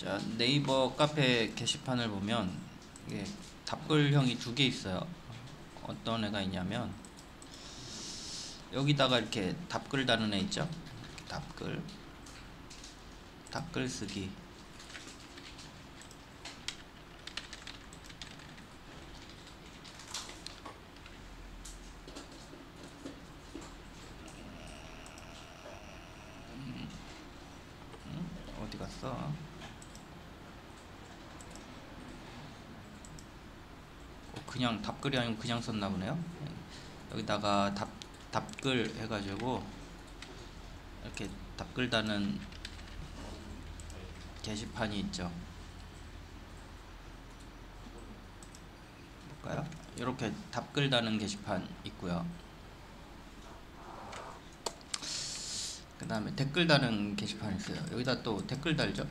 자, 네이버 카페 게시판을 보면 이게 답글형이 두 개 있어요. 어떤 애가 있냐면 여기다가 이렇게 답글 다는 애 있죠. 답글 쓰기. 어디 갔어? 그냥 답글이 아니고 그냥 썼나 보네요. 여기다가 답글 해가지고 이렇게 답글 다는 게시판이 있죠. 볼까요? 이렇게 답글 다는 게시판 있고요. 그 다음에 댓글 다는 게시판이 있어요. 여기다 또 댓글 달죠.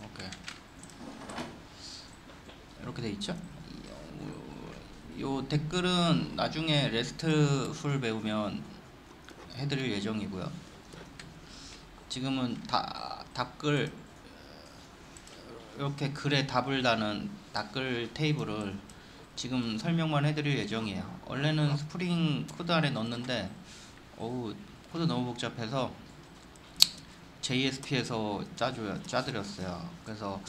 오케이. 이렇게 돼 있죠. 요 댓글은 나중에 레스트풀 배우면 해드릴 예정이고요. 지금은 답글 이렇게 글에 답을 다는 답글 테이블을 지금 설명만 해드릴 예정이에요. 원래는 스프링 코드 안에 넣었는데 코드 너무 복잡해서 JSP에서 짜드렸어요. 그래서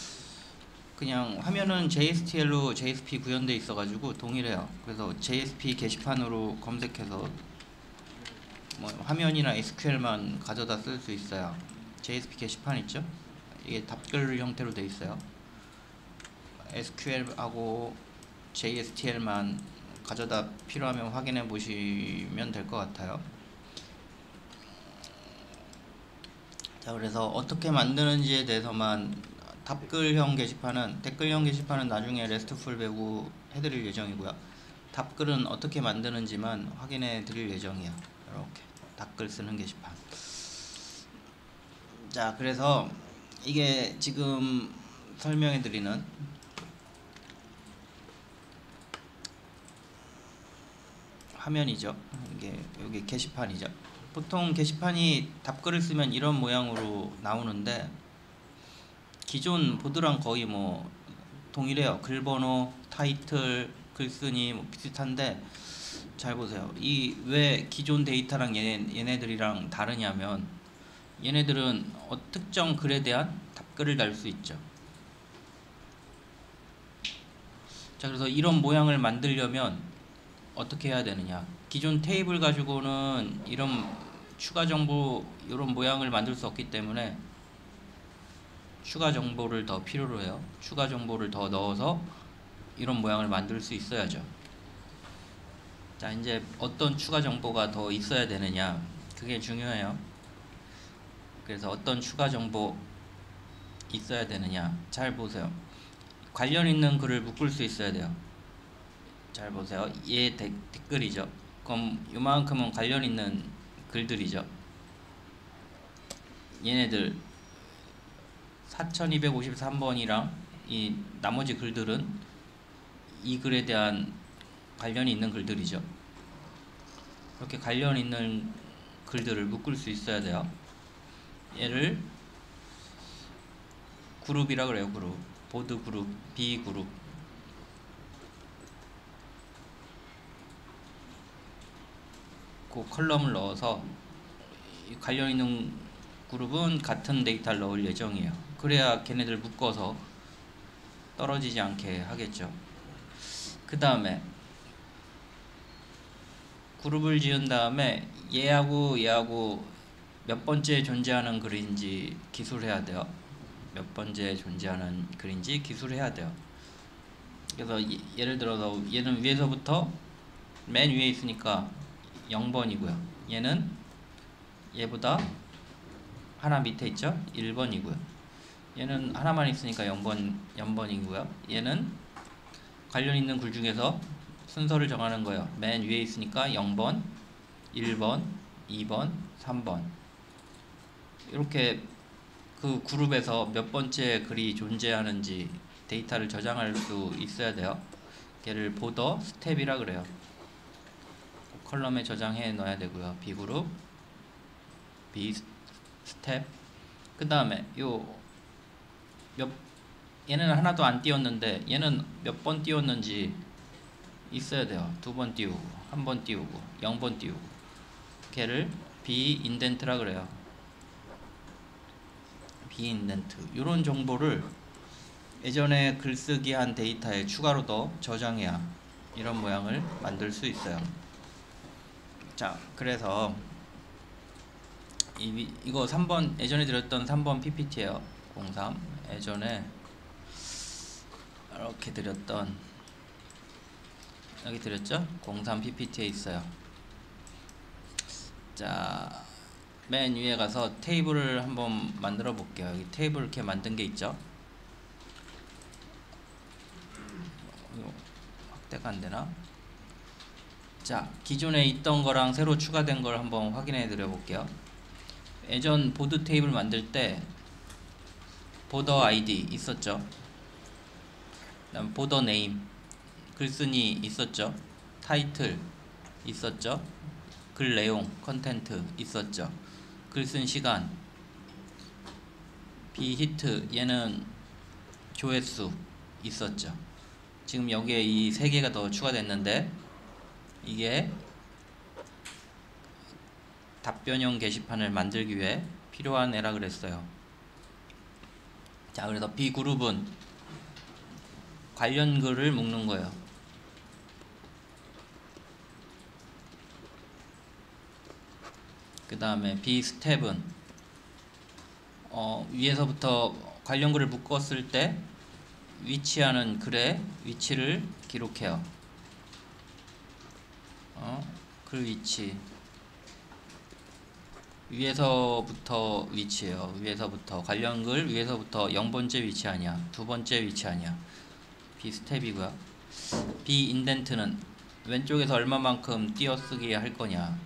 그냥 화면은 JSTL로 JSP 구현되어 있어가지고 동일해요. 그래서 JSP 게시판으로 검색해서 뭐 화면이나 SQL만 가져다 쓸 수 있어요. JSP 게시판 있죠? 이게 답글 형태로 되어 있어요. SQL하고 JSTL만 가져다 필요하면 확인해 보시면 될 것 같아요. 자, 그래서 어떻게 만드는지에 대해서만 답글형 게시판은 댓글형 게시판은 나중에 레스트풀 배우 해드릴 예정이고요. 답글은 어떻게 만드는지만 확인해 드릴 예정이에요. 이렇게 답글 쓰는 게시판. 자, 그래서 이게 지금 설명해 드리는 화면이죠. 이게 여기 게시판이죠. 보통 게시판이 답글을 쓰면 이런 모양으로 나오는데 기존 보드랑 거의 뭐 동일해요. 글번호, 타이틀, 글쓴이 뭐 비슷한데 잘 보세요. 이 왜 기존 데이터랑 얘네들이랑 다르냐면 얘네들은 특정 글에 대한 답글을 달 수 있죠. 자, 그래서 이런 모양을 만들려면 어떻게 해야 되느냐. 기존 테이블 가지고는 이런 추가 정보 이런 모양을 만들 수 없기 때문에 추가 정보를 더 필요로 해요. 추가 정보를 더 넣어서 이런 모양을 만들 수 있어야죠. 자, 이제 어떤 추가 정보가 더 있어야 되느냐, 그게 중요해요. 그래서 어떤 추가 정보 있어야 되느냐, 잘 보세요. 관련 있는 글을 묶을 수 있어야 돼요. 잘 보세요. 얘 댓글이죠. 그럼 요만큼은 관련 있는 글들이죠. 얘네들 4253번이랑 이 나머지 글들은 이 글에 대한 관련이 있는 글들이죠. 이렇게 관련 있는 글들을 묶을 수 있어야 돼요. 얘를 그룹이라 그래요. 그룹, 보드 그룹, B 그룹. 그 컬럼을 넣어서 관련 있는 그룹은 같은 데이터를 넣을 예정이에요. 그래야 걔네들 묶어서 떨어지지 않게 하겠죠. 그 다음에 그룹을 지은 다음에 얘하고 몇 번째 존재하는 글인지 기술해야 돼요. 몇 번째 존재하는 글인지 기술해야 돼요. 그래서 예를 들어서 얘는 위에서부터 맨 위에 있으니까 0번이고요. 얘는 얘보다 하나 밑에 있죠? 1번이고요. 얘는 하나만 있으니까 0번이고요. 얘는 관련 있는 글 중에서 순서를 정하는 거예요. 맨 위에 있으니까 0번, 1번, 2번, 3번. 이렇게 그 그룹에서 몇 번째 글이 존재하는지 데이터를 저장할 수 있어야 돼요. 걔를 보더 스텝이라 그래요. 컬럼에 저장해 넣어야 되고요. B그룹, B 스텝. 그 다음에 얘는 하나도 안 띄웠는데 얘는 몇 번 띄웠는지 있어야 돼요. 2번 띄우고 1번 띄우고 0번 띄우고. 걔를 비인덴트라 그래요. 비인덴트. 이런 정보를 예전에 글쓰기 한 데이터에 추가로 더 저장해야 이런 모양을 만들 수 있어요. 자, 그래서 이거 3번 예전에 드렸던 3번 PPT예요. 03 예전에 이렇게 드렸던, 여기 드렸죠? 03 PPT에 있어요. 자, 맨 위에 가서 테이블을 한번 만들어 볼게요. 여기 테이블 이렇게 만든 게 있죠? 확대가 안 되나? 자, 기존에 있던 거랑 새로 추가된 걸 한번 확인해 드려 볼게요. 예전 보드 테이블 만들 때 보더 아이디 있었죠? 그다음 보더 네임, 글쓴이 있었죠? 타이틀 있었죠? 글 내용, 컨텐트 있었죠? 글 쓴 시간, 비히트, 얘는 조회수 있었죠? 지금 여기에 이 세 개가 더 추가됐는데 이게 답변형 게시판을 만들기 위해 필요한 애라 그랬어요. 자, 그래서 B그룹은 관련 글을 묶는 거예요. 그 다음에 B스텝은 위에서부터 관련 글을 묶었을 때 위치하는 글의 위치를 기록해요. 글 위치, 위에서부터 위치예요. 위에서부터 관련 글 위에서부터 0번째 위치 아니야, 2번째 위치 아니야. B스텝이고요. B인덴트는 왼쪽에서 얼마만큼 띄어쓰기 할 거냐,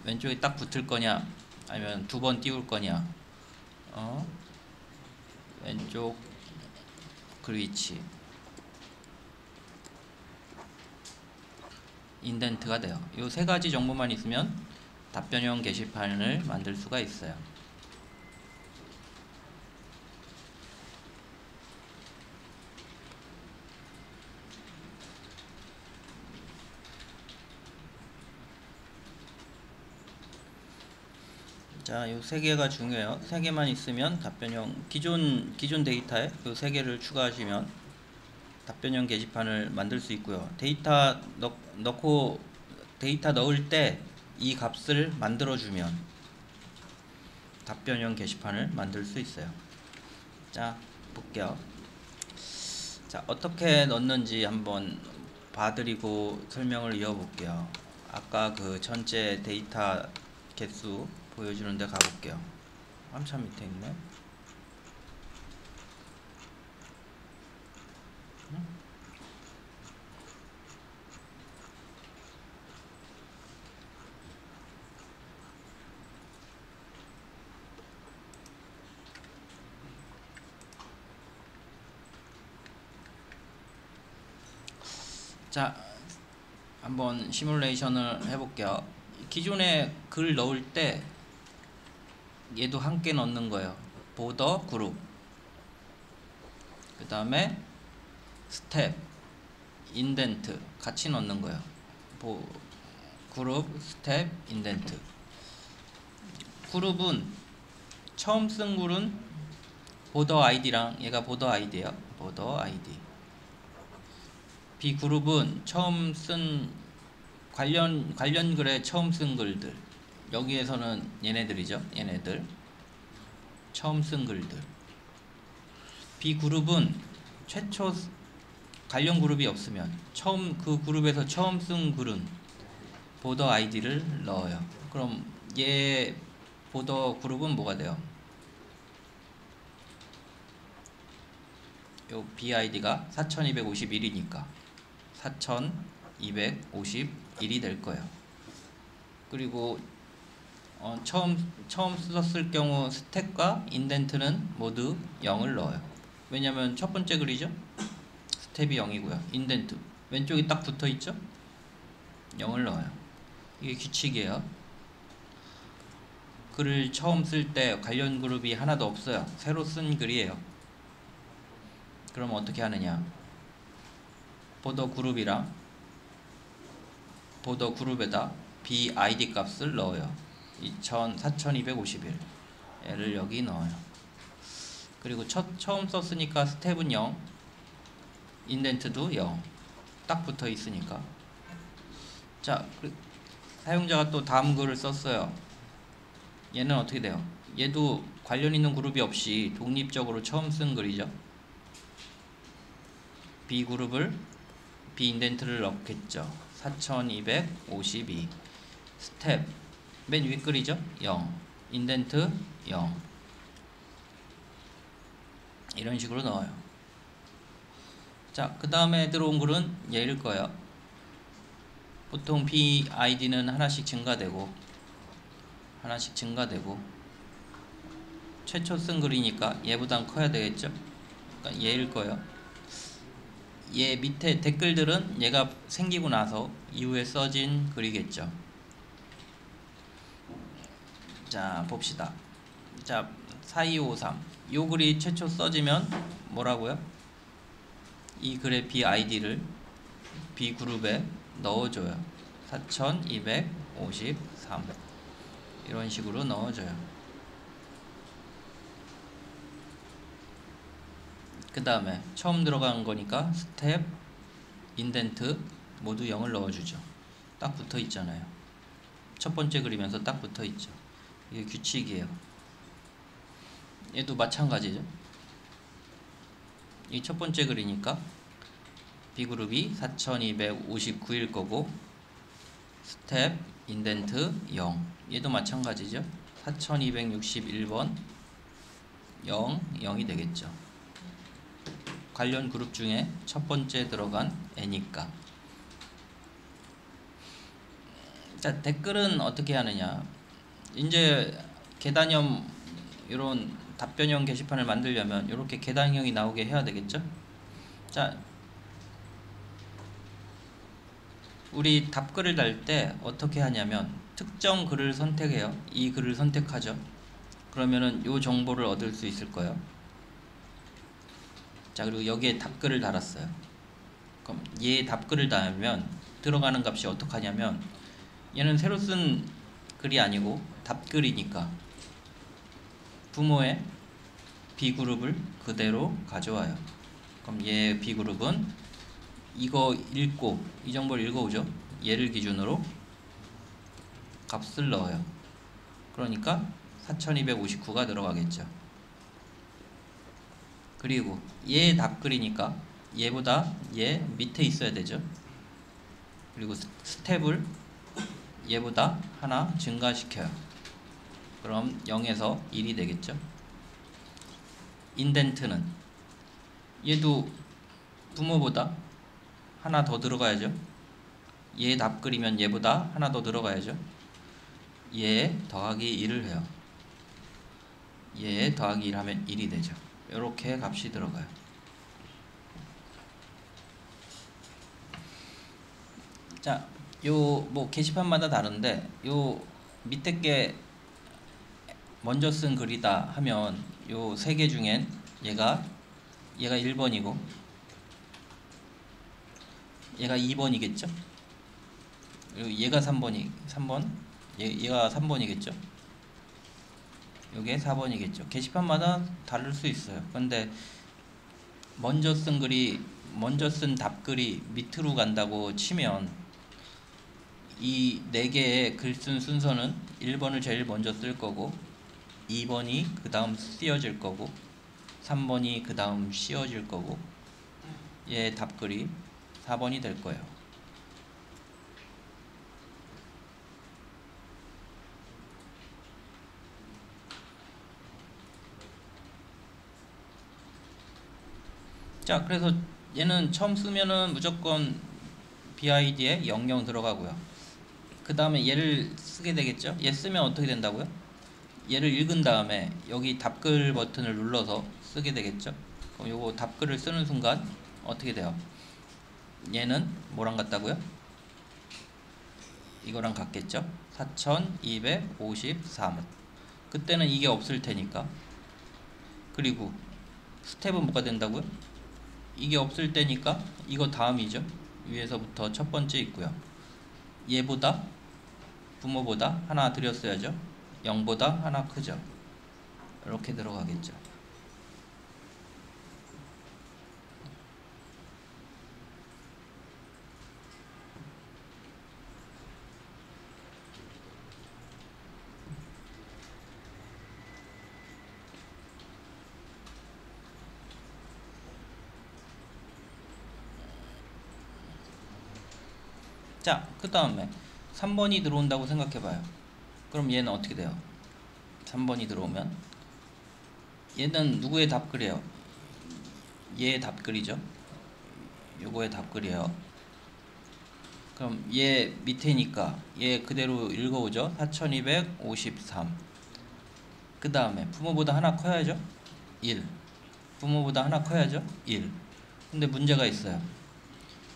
왼쪽에 딱 붙을 거냐, 아니면 2번 띄울 거냐, 왼쪽 글 위치 인덴트가 돼요. 이 세 가지 정보만 있으면 답변형 게시판을 만들 수가 있어요. 자, 이 세 개가 중요해요. 세 개만 있으면 답변형, 기존 데이터에 이 세 개를 추가하시면 답변형 게시판을 만들 수 있고요. 데이터 넣을 때 이 값을 만들어주면 답변형 게시판을 만들 수 있어요. 자, 볼게요. 자, 어떻게 넣는지 한번 봐드리고 설명을 이어볼게요. 아까 그 전체 데이터 개수 보여주는데 가볼게요. 한참 밑에 있네. 자, 한번 시뮬레이션을 해볼게요. 기존에 글 넣을 때 얘도 함께 넣는 거예요. 보더 그룹, 그 다음에 스텝, 인덴트 같이 넣는 거예요. 그룹, 스텝, 인덴트. 그룹은 처음 쓴 글은 보더 아이디랑 얘가 보더 아이디예요. 보더 아이디. B그룹은 처음 쓴 관련 글에 처음 쓴 글들, 여기에서는 얘네들이죠. 얘네들 처음 쓴 글들. B그룹은 최초 관련 그룹이 없으면 그 그룹에서 처음 쓴 글은 보더 아이디를 넣어요. 그럼 얘 보더 그룹은 뭐가 돼요? 요 BID가 4251이니까 4251이 될 거예요. 그리고 처음 썼을 경우 스텝과 인덴트는 모두 0을 넣어요. 왜냐면 첫 번째 글이죠. 스텝이 0이고요. 인덴트 왼쪽이 딱 붙어 있죠. 0을 넣어요. 이게 규칙이에요. 글을 처음 쓸 때 관련 그룹이 하나도 없어요. 새로 쓴 글이에요. 그럼 어떻게 하느냐? 보더 그룹에다 BID 값을 넣어요. 4251 얘를 여기 넣어요. 그리고 처음 썼으니까 스텝은 0, 인덴트도 0, 딱 붙어 있으니까. 자, 사용자가 또 다음 글을 썼어요. 얘는 어떻게 돼요? 얘도 관련 있는 그룹이 없이 독립적으로 처음 쓴 글이죠. B 인덴트를 넣겠죠. 4252 스텝 맨 위 글이죠. 0 인덴트 0 이런 식으로 넣어요. 자, 그 다음에 들어온 글은 얘일 거예요. 보통 BID는 하나씩 증가되고 최초 쓴 글이니까 얘보단 커야 되겠죠. 그러니까 얘일 거예요. 얘 밑에 댓글들은 얘가 생기고 나서 이후에 써진 글이겠죠. 자, 봅시다. 자, 4253 요 글이 최초 써지면 뭐라고요? 이 글의 BID를 B그룹에 넣어줘요. 4253 이런 식으로 넣어줘요. 그 다음에 처음 들어간 거니까 스텝, 인덴트 모두 0을 넣어주죠. 딱 붙어 있잖아요. 첫 번째 그리면서 딱 붙어 있죠. 이게 규칙이에요. 얘도 마찬가지죠. 이 첫 번째 글이니까 B그룹이 4259일 거고 스텝, 인덴트 0 얘도 마찬가지죠. 4261번 0, 0이 되겠죠. 관련 그룹 중에 첫 번째 들어간 애니까. 자, 댓글은 어떻게 하느냐? 이제 계단형 이런 답변형 게시판을 만들려면 이렇게 계단형이 나오게 해야 되겠죠? 자, 우리 답글을 달 때 어떻게 하냐면 특정 글을 선택해요. 이 글을 선택하죠. 그러면은 요 정보를 얻을 수 있을 거예요. 자, 그리고 여기에 답글을 달았어요. 그럼 얘 답글을 달면 들어가는 값이 어떻게 하냐면 얘는 새로 쓴 글이 아니고 답글이니까 부모의 B그룹을 그대로 가져와요. 그럼 얘 B그룹은 이거 읽고 이 정보를 읽어오죠. 얘를 기준으로 값을 넣어요. 그러니까 4259가 들어가겠죠. 그리고 얘 답글이니까 얘보다 얘 밑에 있어야 되죠. 그리고 스텝을 얘보다 하나 증가시켜요. 그럼 0에서 1이 되겠죠. 인덴트는 얘도 부모보다 하나 더 들어가야죠. 얘 답글이면 얘보다 하나 더 들어가야죠. 얘 더하기 1을 해요. 얘 더하기 1 하면 1이 되죠. 이렇게 값이 들어가요. 자, 요 뭐 게시판마다 다른데 요 밑에 게 먼저 쓴 글이다 하면 요 세 개 중엔 얘가 1번이고 얘가 2번이겠죠. 그리고 얘가 3번 얘가 3번이겠죠. 요게 4번이겠죠. 게시판마다 다를 수 있어요. 근데 먼저 쓴 답글이 밑으로 간다고 치면 이 4개의 글 쓴 순서는 1번을 제일 먼저 쓸 거고 2번이 그 다음 씌어질 거고 3번이 그 다음 씌어질 거고 얘 답글이 4번이 될 거예요. 자, 그래서 얘는 처음 쓰면은 무조건 BID에 00 들어가고요. 그 다음에 얘를 쓰게 되겠죠. 얘 쓰면 어떻게 된다고요? 얘를 읽은 다음에 여기 답글 버튼을 눌러서 쓰게 되겠죠. 그럼 요거 답글을 쓰는 순간 어떻게 돼요? 얘는 뭐랑 같다고요? 이거랑 같겠죠. 4253 그때는 이게 없을 테니까. 그리고 스텝은 뭐가 된다고요? 이게 없을 때니까 이거 다음이죠. 위에서부터 첫 번째 있고요. 얘보다 부모보다 하나 드렸어야죠. 0보다 하나 크죠. 이렇게 들어가겠죠. 자, 그 다음에 3번이 들어온다고 생각해봐요. 그럼 얘는 어떻게 돼요? 3번이 들어오면 얘는 누구의 답글이에요? 얘의 답글이죠. 요거의 답글이에요. 그럼 얘 밑에니까 얘 그대로 읽어오죠. 4253. 그 다음에 부모보다 하나 커야죠. 1. 부모보다 하나 커야죠. 1. 근데 문제가 있어요.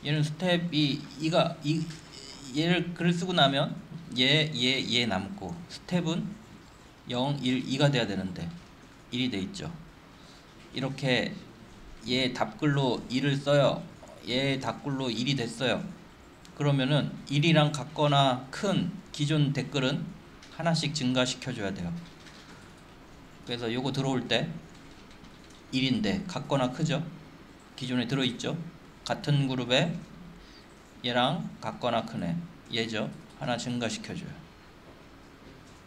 얘는 스텝이 얘를 글을 쓰고 나면 얘 남고, 스텝은 0, 1, 2가 돼야 되는데 1이 돼 있죠. 이렇게 얘 답글로 1을 써요. 얘 답글로 1이 됐어요. 그러면은 1이랑 같거나 큰 기존 댓글은 하나씩 증가시켜 줘야 돼요. 그래서 요거 들어올 때 1인데 같거나 크죠. 기존에 들어있죠. 같은 그룹에 얘랑 같거나 크네, 얘죠. 하나 증가시켜줘요.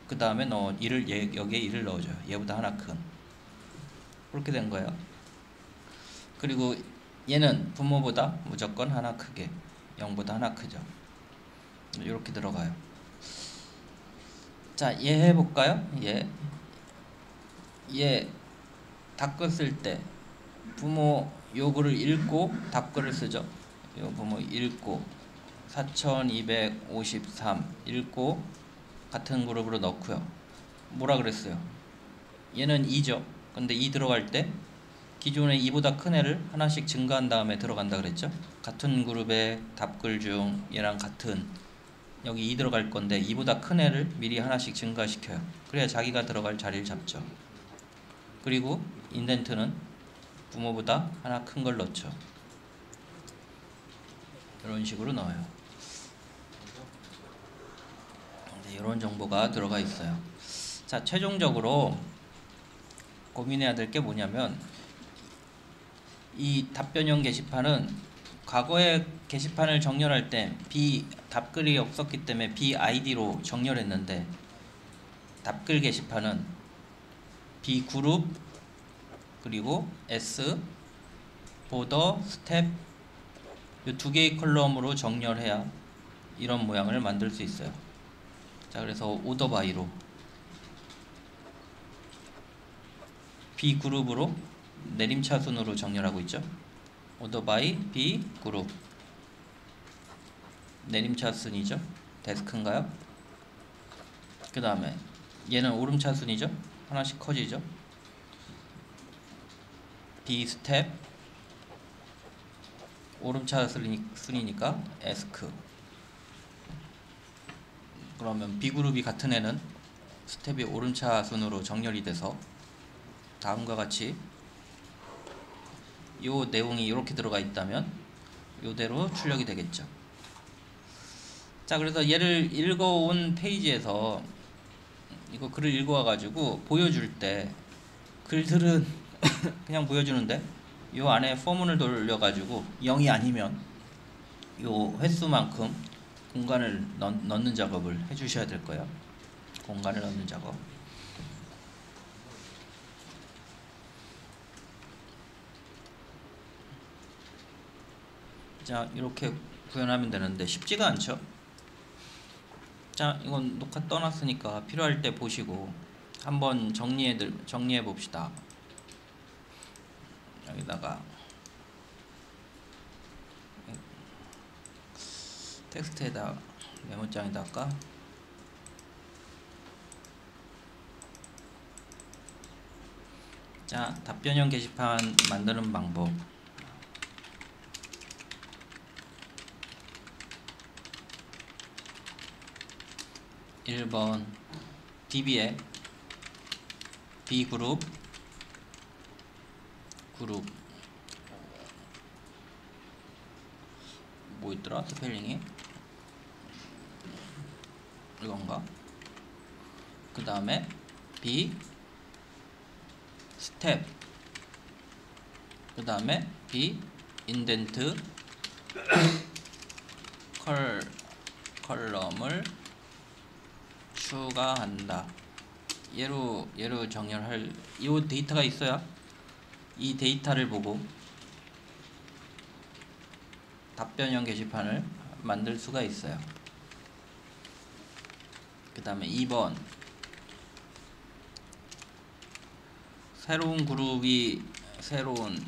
그 다음에 여기에 1을 넣어줘요. 얘보다 하나 큰. 그렇게 된 거예요. 그리고 얘는 부모보다 무조건 하나 크게, 0보다 하나 크죠. 이렇게 들어가요. 자, 얘 해볼까요? 얘 답글 쓸 때 부모 요글을 읽고 답글을 쓰죠. 요 부모 읽고 4253 읽고 같은 그룹으로 넣고요. 뭐라 그랬어요? 얘는 2죠. 근데 2 들어갈 때 기존에 2보다 큰 애를 하나씩 증가한 다음에 들어간다 그랬죠. 같은 그룹의 답글 중 얘랑 같은, 여기 2 들어갈 건데 2보다 큰 애를 미리 하나씩 증가시켜요. 그래야 자기가 들어갈 자리를 잡죠. 그리고 인덴트는 부모보다 하나 큰 걸 넣죠. 이런 식으로 넣어요. 이런 정보가 들어가 있어요. 자, 최종적으로 고민해야 될 게 뭐냐면, 이 답변형 게시판은 과거에 게시판을 정렬할 때 답글이 없었기 때문에 BID로 정렬했는데, 답글 게시판은 B그룹 그리고 S 보더 스텝 이 두 개의 컬럼으로 정렬해야 이런 모양을 만들 수 있어요. 자, 그래서 오더 바이로 B 그룹으로 내림차 순으로 정렬하고 있죠. 오더 바이 B 그룹, 내림차 순이죠. 데스크인가요? 그 다음에 얘는 오름차 순이죠. 하나씩 커지죠. B 스텝, 오름차 순이니까 에스크. 그러면 B그룹이 같은 애는 스텝이 오름차 순으로 정렬이 돼서 다음과 같이 요 내용이 이렇게 들어가 있다면 요대로 출력이 되겠죠. 자, 그래서 얘를 읽어온 페이지에서 이거 글을 읽어와 가지고 보여줄 때, 글들은 그냥 보여주는데 요 안에 포문을 돌려 가지고 0이 아니면 요 횟수만큼 공간을 넣는 작업을 해 주셔야 될 거예요. 공간을 넣는 작업. 자, 이렇게 구현하면 되는데 쉽지가 않죠. 자, 이건 녹화 떠났으니까 필요할 때 보시고 한번 정리해 봅시다. 여기다가 텍스트에다 메모장에다가 자, 답변형 게시판 만드는 방법. (1번) DB에 B 그룹 뭐 있더라 스펠링이 이건가? 그 다음에 B 스텝, 그 다음에 B 인덴트 컬럼을 추가한다. 얘로 정렬할 이 데이터가 있어야 이 데이터를 보고 답변형 게시판을 만들 수가 있어요. 그 다음에 2번 새로운 그룹이 새로운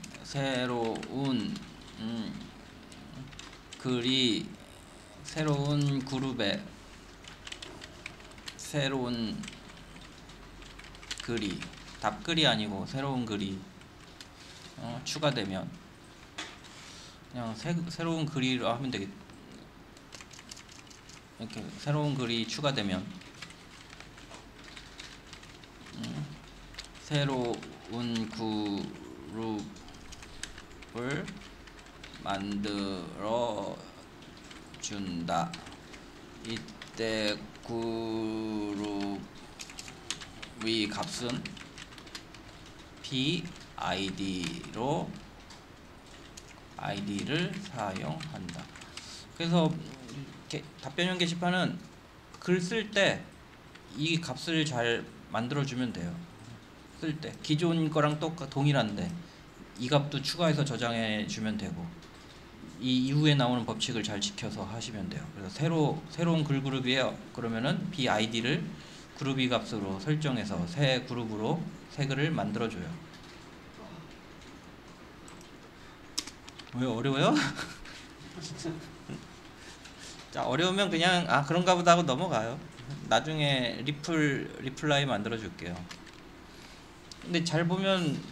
글이 새로운 그룹에 새로운 글이 답글이 아니고 새로운 글이 추가되면 그냥 새로운 글이로 하면 되겠. 이렇게 새로운 글이 추가되면 새로운 그룹을 만들어 준다. 이때 그룹의 값은 id를 사용한다. 그래서 답변형 게시판은 글 쓸 때 이 값을 잘 만들어주면 돼요. 쓸 때 기존 거랑 동일한데 이 값도 추가해서 저장해 주면 되고 이 이후에 나오는 법칙을 잘 지켜서 하시면 돼요. 그래서 새로운 글 그룹이에요. 그러면은 bid를 그룹이 값으로 설정해서 새 그룹으로 새 글을 만들어줘요. 왜 어려워요? 자, 어려우면 그냥 그런가 보다 하고 넘어가요. 나중에 리플라이 만들어 줄게요. 근데 잘 보면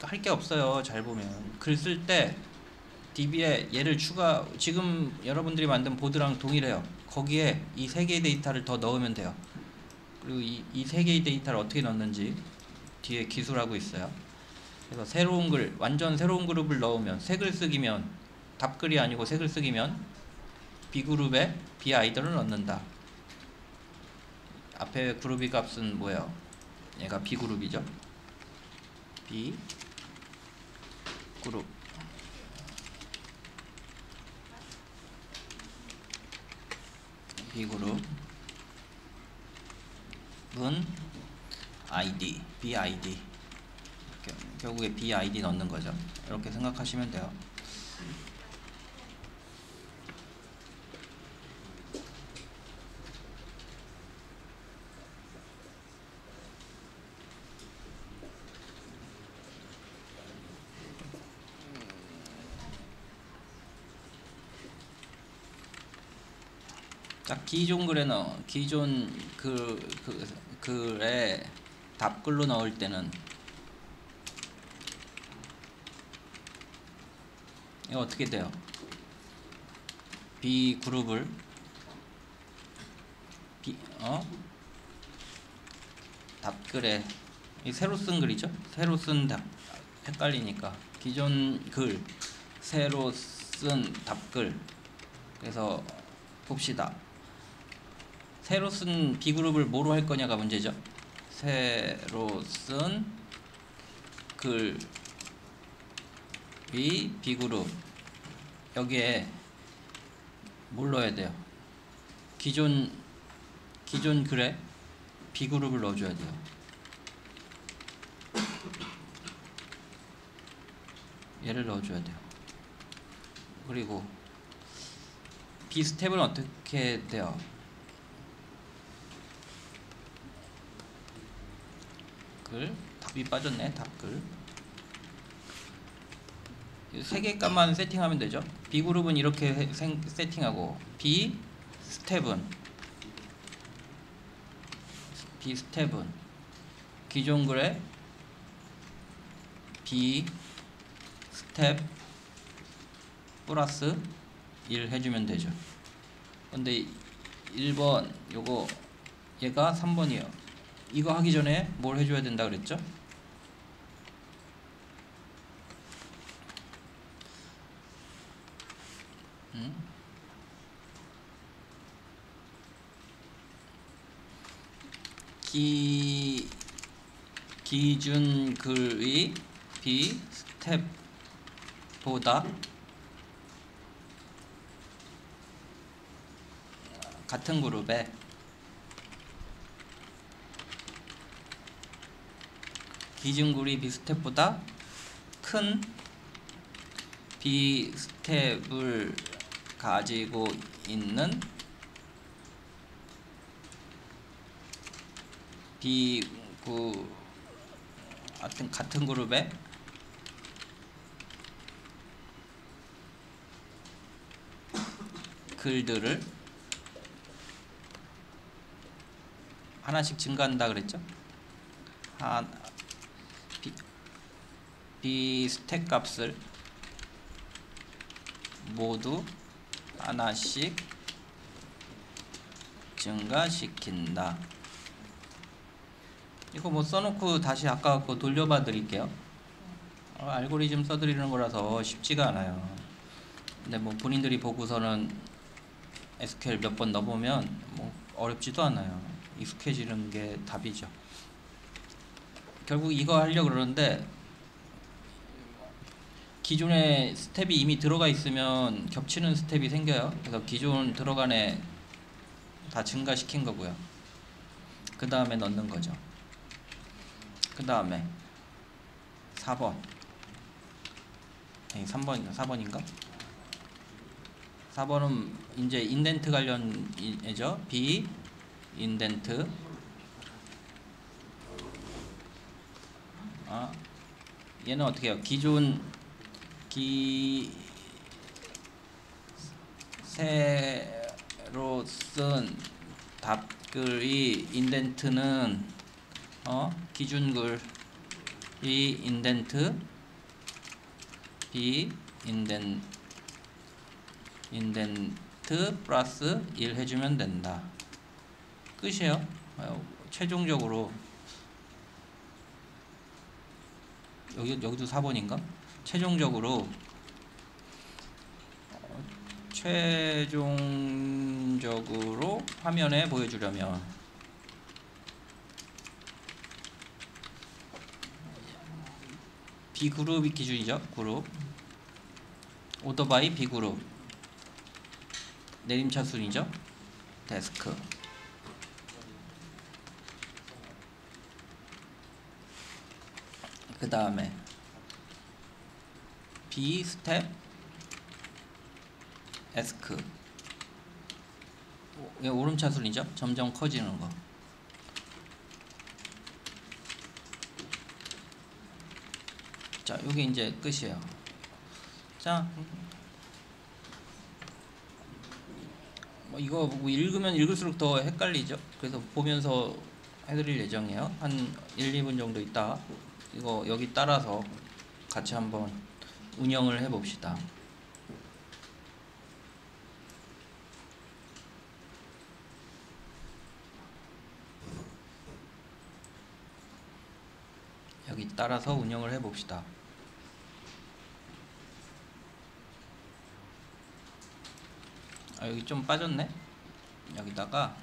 할 게 없어요. 잘 보면 글 쓸 때 DB에 얘를 지금 여러분들이 만든 보드랑 동일해요. 거기에 이 세 개의 데이터를 더 넣으면 돼요. 그리고 이 세 개의 데이터를 어떻게 넣는지 뒤에 기술하고 있어요. 그래서 완전 새로운 그룹을 넣으면 새 글쓰기면 답글이 아니고 새 글쓰기면 B그룹에 B아이들을 넣는다. 앞에 그룹이 값은 뭐예요? 얘가 B그룹이죠. B그룹 B그룹은 BID 결국에 BID 넣는 거죠. 이렇게 생각하시면 돼요. 자, 기존 글에 답글로 넣을 때는 이거 어떻게 돼요? B 그룹을 답글에 새로 쓴 글이죠. 새로 쓴 헷갈리니까 기존 글 새로 쓴 답글. 그래서 봅시다. 새로 쓴 B그룹을 뭐로 할 거냐가 문제죠. 새로 쓴 글이 B그룹 여기에 뭘 넣어야 돼요? 기존 글에 B그룹을 넣어줘야 돼요. 얘를 넣어줘야 돼요. 그리고 B 스텝은 어떻게 돼요? 답이 빠졌네. 답글 세 개 값만 세팅하면 되죠. B그룹은 이렇게 세팅하고 B 스텝은 기존 글에 B 스텝 플러스 1 해주면 되죠. 근데 1번 얘가 3번이에요. 이거 하기 전에 뭘 해줘야 된다 그랬죠? 기준 글의 B 스텝보다 같은 그룹에 기준 글의 B 스텝보다 큰 B 스텝을 가지고 있는 같은 그룹의 글들을 하나씩 증가한다 그랬죠? B 스택 값을 모두 하나씩 증가시킨다. 이거 뭐 써놓고 다시 아까 거 돌려봐 드릴게요. 알고리즘 써드리는 거라서 쉽지가 않아요. 근데 뭐 본인들이 보고서는 SQL 몇 번 넣어보면 뭐 어렵지도 않아요. 익숙해지는 게 답이죠. 결국 이거 하려고 그러는데 기존에 스텝이 이미 들어가 있으면 겹치는 스텝이 생겨요. 그래서 기존 들어간 애 다 증가시킨 거고요. 그 다음에 넣는 거죠. 그 다음에 4번 3번인가 4번인가 4번은 이제 인덴트 관련이죠. B 인덴트 얘는 어떻게 해요? 기존 새로 쓴 답글의 인덴트는 기준글이 인덴트 B 인덴트 플러스 1 해주면 된다. 끝이에요. 최종적으로 여기도 4번인가? 최종적으로 화면에 보여주려면 B그룹이 기준이죠. 그룹 오더 바이 B그룹 내림차 순이죠. 데스크 그 다음에 B 스텝 에스크 오름차순이죠. 점점 커지는 거. 자, 요게 이제 끝이에요. 자, 뭐 이거 읽으면 읽을수록 더 헷갈리죠. 그래서 보면서 해드릴 예정이에요. 한 1, 2분 정도 있다 이거 여기 따라서 같이 한번 운영을 해 봅시다. 여기 따라서 운영을 해 봅시다. 여기 좀 빠졌네. 여기다가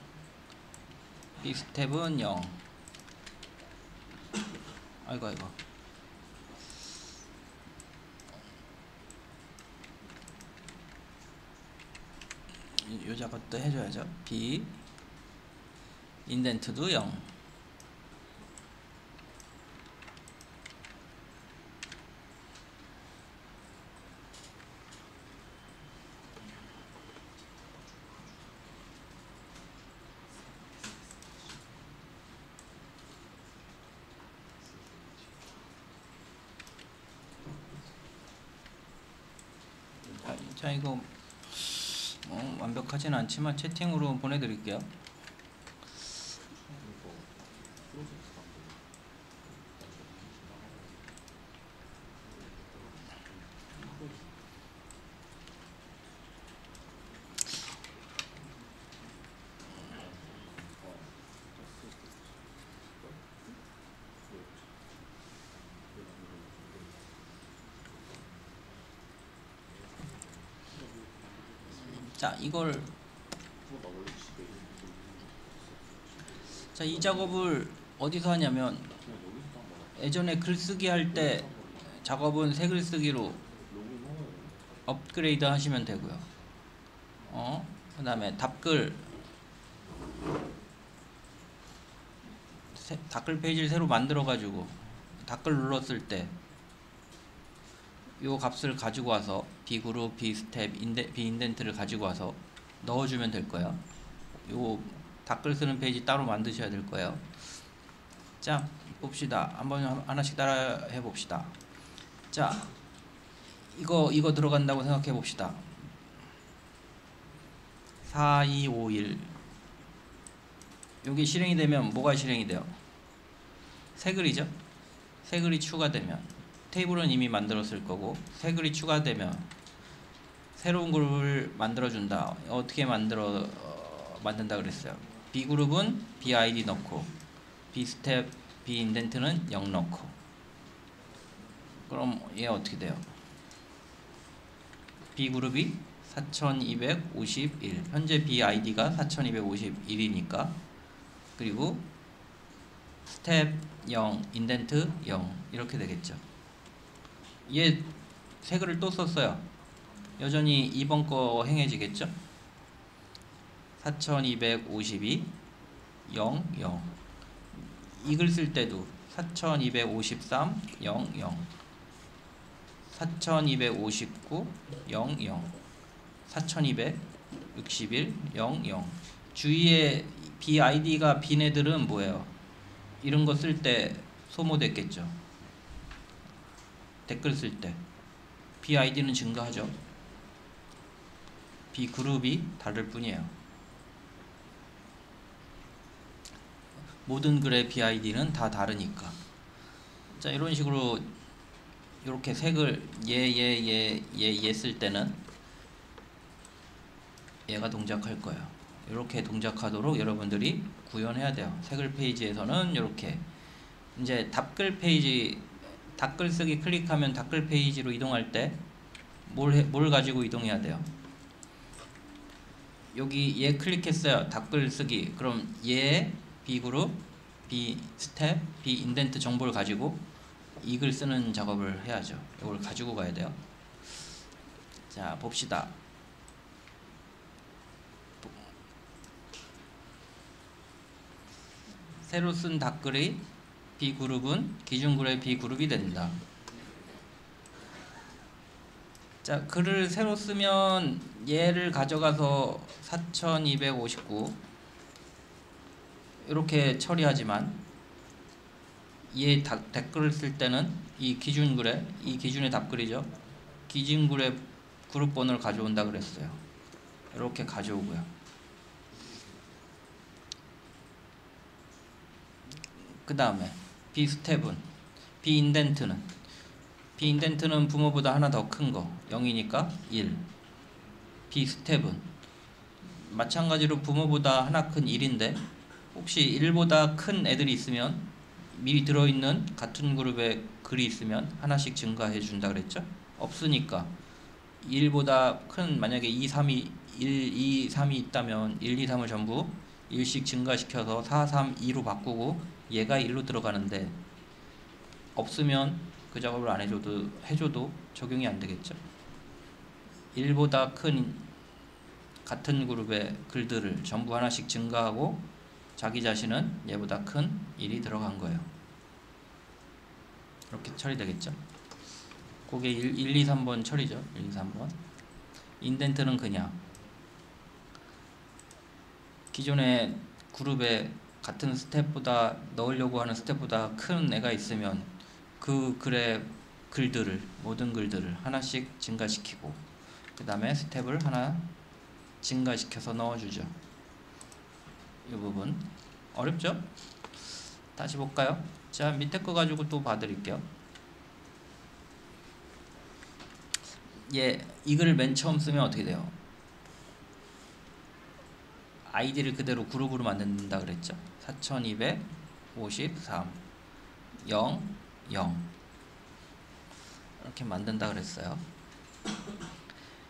B 스텝은 0. 아이고 요 작업도 해줘야죠. B 인덴트도 0. 자, 이거 완벽하진 않지만 채팅으로 보내드릴게요. 자, 이 작업을 어디서 하냐면, 예전에 글쓰기 할 때 작업은 새 글쓰기로 업그레이드 하시면 되고요. 그 다음에 답글 페이지를 새로 만들어 가지고 답글 눌렀을 때 요 값을 가지고 와서 B그룹, B스텝, B인덴트를 가지고 와서 넣어주면 될 거예요. 요 답글 쓰는 페이지 따로 만드셔야 될 거예요. 자, 봅시다. 한번 하나씩 따라 해봅시다. 자, 이거 들어간다고 생각해 봅시다. 4251 여기 실행이 되면 뭐가 실행이 돼요? 새 글이죠? 새 글이 추가되면 테이블은 이미 만들었을 거고, 새 글이 추가되면 새로운 그룹을 만들어준다. 어떻게 만든다 그랬어요? B그룹은 BID 넣고, B스텝, B인덴트는 0 넣고. 그럼 얘 어떻게 돼요? B그룹이 4251, 현재 BID가 4251이니까, 그리고 스텝 0, 인덴트 0 이렇게 되겠죠. 얘 새 글을 또 썼어요. 여전히 2번 거 행해지겠죠. 4252 0 0 이 글 쓸 때도 4253 0 0 4259 0 0 4261 0 0 주위에 BID가 빈 애들은 뭐예요? 이런 거 쓸 때 소모됐겠죠. 댓글 쓸 때 BID는 증가하죠. B그룹이 다를 뿐이에요. 모든 글의 BID는 다 다르니까. 자, 이런 식으로 이렇게 색을 얘 쓸 때는 얘가 동작할 거예요. 이렇게 동작하도록 여러분들이 구현해야 돼요. 색을 페이지에서는 이렇게 이제 답글 페이지, 답글 쓰기 클릭하면 답글 페이지로 이동할 때 뭘 가지고 이동해야 돼요? 여기 얘 클릭했어요. 답글 쓰기. 그럼 얘 B그룹, B스텝, B인덴트 정보를 가지고 이 글 쓰는 작업을 해야죠. 이걸 가지고 가야 돼요. 자, 봅시다. 새로 쓴 답글의 B그룹은 기준글의 B그룹이 된다. 자, 글을 새로 쓰면 얘를 가져가서 4259 이렇게 처리하지만 얘 댓글을 쓸 때는 이 기준의 답글이죠. 기준글의 그룹 번호를 가져온다 그랬어요. 이렇게 가져오고요. 그 다음에 B스텝은 B인덴트는 부모보다 하나 더 큰 거 0이니까 1. B스텝은 마찬가지로 부모보다 하나 큰 1인데 혹시 1보다 큰 애들이 있으면 미리 들어있는 같은 그룹의 글이 있으면 하나씩 증가해 준다 그랬죠? 없으니까 1보다 큰 만약에 1, 2, 3이 있다면 1, 2, 3을 전부 1씩 증가시켜서 4, 3, 2로 바꾸고 얘가 1로 들어가는데 없으면 그 작업을 안 해줘도 적용이 안 되겠죠. 1보다 큰 같은 그룹의 글들을 전부 하나씩 증가하고 자기 자신은 얘보다 큰 1이 들어간 거예요. 이렇게 처리되겠죠. 그게 1, 2, 3번 처리죠. 1, 2, 3번. 인덴트는 그냥 기존의 그룹에 같은 스텝보다 넣으려고 하는 스텝보다 큰 애가 있으면 그 글의 모든 글들을 하나씩 증가시키고 그 다음에 스텝을 하나 증가시켜서 넣어주죠. 이 부분 어렵죠? 다시 볼까요? 자, 밑에 거 가지고 또 봐드릴게요. 이 글을 맨 처음 쓰면 어떻게 돼요? 아이디를 그대로 그룹으로 만든다 그랬죠? 4253 0 0 이렇게 만든다 그랬어요.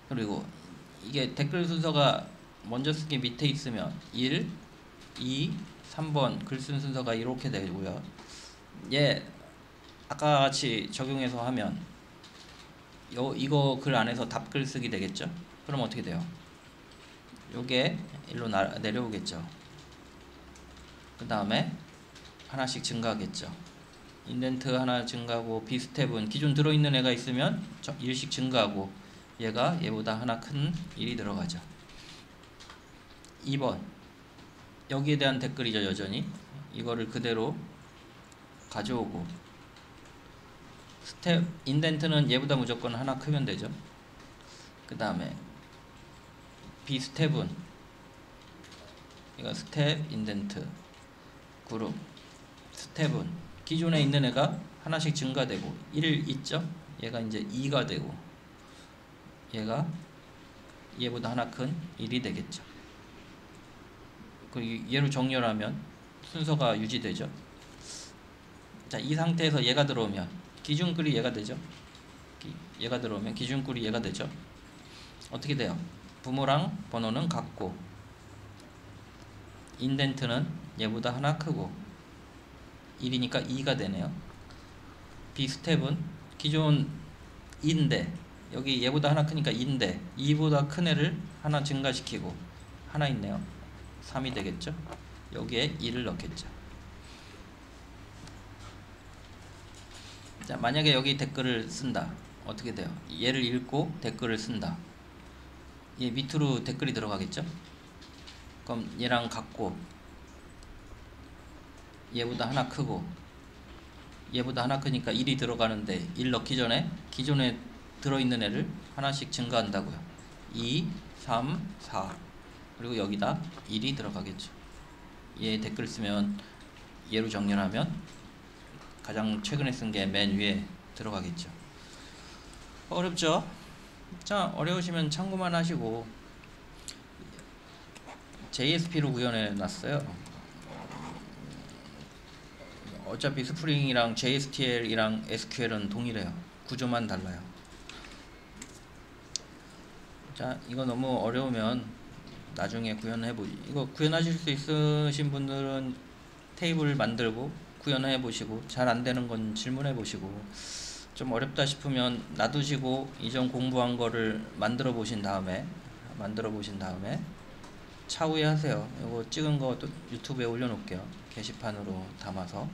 그리고 이게 댓글 순서가 먼저 쓴 게 밑에 있으면 1, 2, 3번 글 쓴 순서가 이렇게 되고요. 얘 아까 같이 적용해서 하면 이거 글 안에서 답글 쓰기 되겠죠? 그럼 어떻게 돼요? 요게 일로 내려오겠죠. 그 다음에 하나씩 증가하겠죠. 인덴트 하나 증가하고 비스텝은 기존 들어있는 애가 있으면 1씩 증가하고 얘가 얘보다 하나 큰 1이 들어가죠. 2번 여기에 대한 댓글이죠. 여전히 이거를 그대로 가져오고 스텝 인덴트는 얘보다 무조건 하나 크면 되죠. 그 다음에 비스텝은 이거 스텝 인덴트 그룹 스텝은 기존에 있는 애가 하나씩 증가되고 1 있죠. 얘가 이제 2가 되고 얘가 얘보다 하나 큰 1이 되겠죠. 그리고 얘로 정렬하면 순서가 유지되죠. 자, 이 상태에서 얘가 들어오면 기준글이 얘가 되죠. 얘가 들어오면 기준글이 얘가 되죠. 어떻게 돼요? 부모랑 번호는 같고 인덴트는 얘보다 하나 크고 1이니까 2가 되네요. 비스텝은 기존 2인데 여기 얘보다 하나 크니까 2인데 2보다 큰 애를 하나 증가시키고 하나 있네요. 3이 되겠죠. 여기에 2를 넣겠죠. 자, 만약에 여기 댓글을 쓴다. 어떻게 돼요? 얘를 읽고 댓글을 쓴다. 얘 밑으로 댓글이 들어가겠죠. 그럼 얘랑 같고 얘보다 하나 크고 얘보다 하나 크니까 1이 들어가는데 1 넣기 전에 기존에 들어있는 애를 하나씩 증가한다고요. 2, 3, 4 그리고 여기다 1이 들어가겠죠. 얘 댓글 쓰면 얘로 정렬하면 가장 최근에 쓴 게 맨 위에 들어가겠죠. 어렵죠? 자, 어려우시면 참고만 하시고 JSP로 구현해 놨어요. 어차피 스프링이랑 JSTL이랑 SQL은 동일해요. 구조만 달라요. 자, 이거 너무 어려우면 나중에 이거 구현하실 수 있으신 분들은 테이블 만들고 구현해 보시고 잘 안되는 건 질문해 보시고 좀 어렵다 싶으면 놔두시고 이전 공부한 거를 만들어 보신 다음에 차후에 하세요. 이거 찍은 거 유튜브에 올려 놓을게요. 게시판으로 담아서.